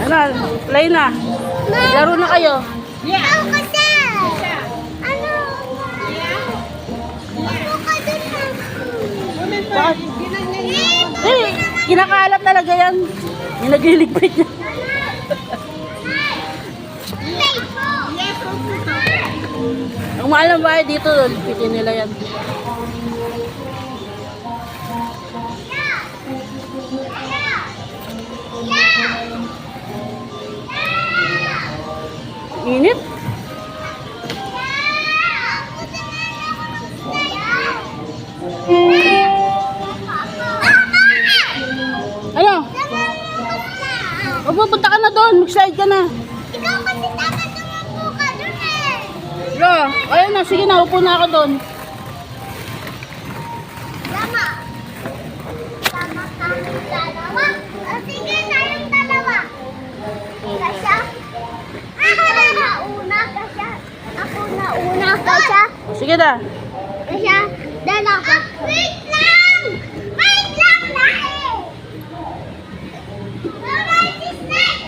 Ano, play na. Laro na kayo. Yeah. Kasi. Ano? Bakit? Eh, kinakalat talaga yan. Yung nagliligpit niya. Ang mahal ng bahay dito, ligpitin nila yan. Init. Ano? O, pupunta ka na doon. Mag-slide ka na. Ikaw kasi dapat tumakbo ka dun eh. Lo, ayun na. Sige na, upo na ako doon. Tama. Tama kaming dalawa. O sige, tayong dalawa. Kasya. Ako na nauna, kasya. Ako nauna, kasya. Sige na. Kasya, dalawa. Wait lang! Wait lang na eh! Alright, is next!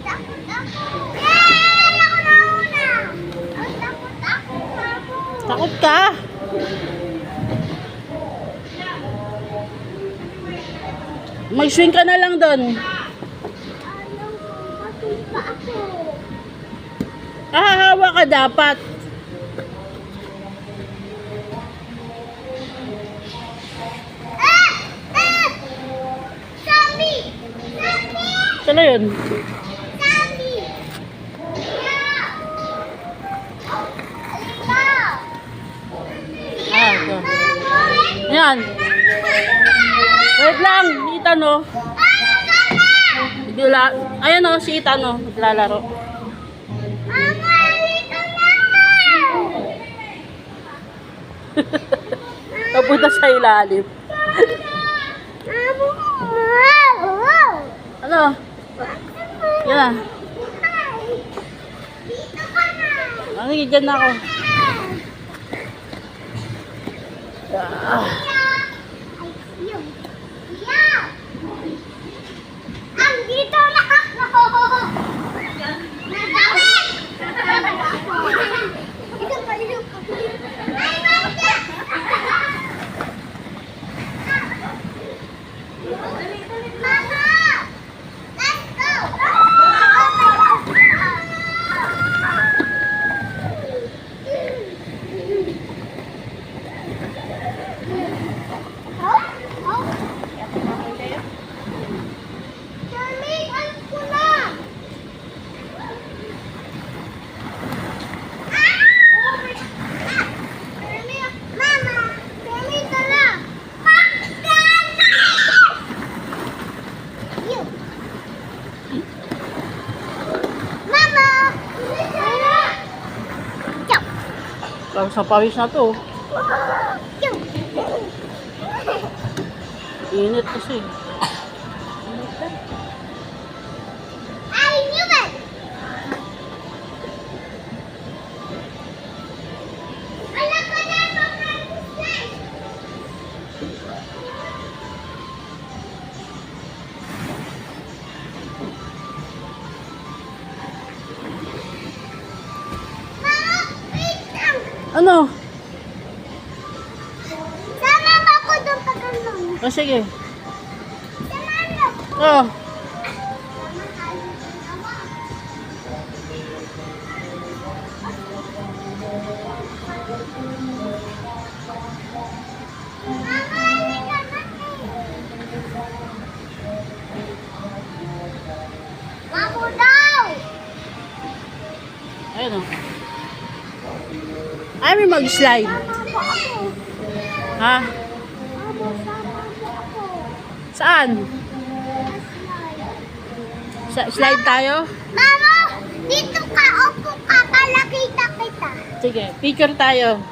Takot ako. Yay! Ako nauna! Takot ako. Takot ka. Mag-swing ka na lang doon. Alam ko, matupa ako. Hahawa ka dapat. Ah! Ah! Zombie! Zombie! Saan yun? Zombie! Yeah! Ikaw! Ah, ito. Mama! Yan. Wait lang. Si Ethan, oh. Ayan, oh. Si Ethan, oh. Naglalaro. Mama, dito na! Napunta sa ilalim. Ano? Yan. Dito ka na! Ano, dyan na ako. Ah. Andito na ako! Nagawin! Ito pa rin. Ay, Marcia! Mama! Let's go! Charlie, alis ko na! Mama! Charlie, tala! Mama! Tapos sa pawis na to. Init kasi. I knew it! Alam ko na mga slide! Mama, wait lang! Ano? Sama mo ako doon pag ganun. Oh, sige. Sama mo! Oh. Mama, halika na Mamo daw! Ayun, oh. Ay, may mag-slide. Sama mo ako. Ha? Mamo, sama mo ako. Saan? Slide. Slide tayo? Mamo, dito ka, upo ka, para kita kita. Sige, picture tayo.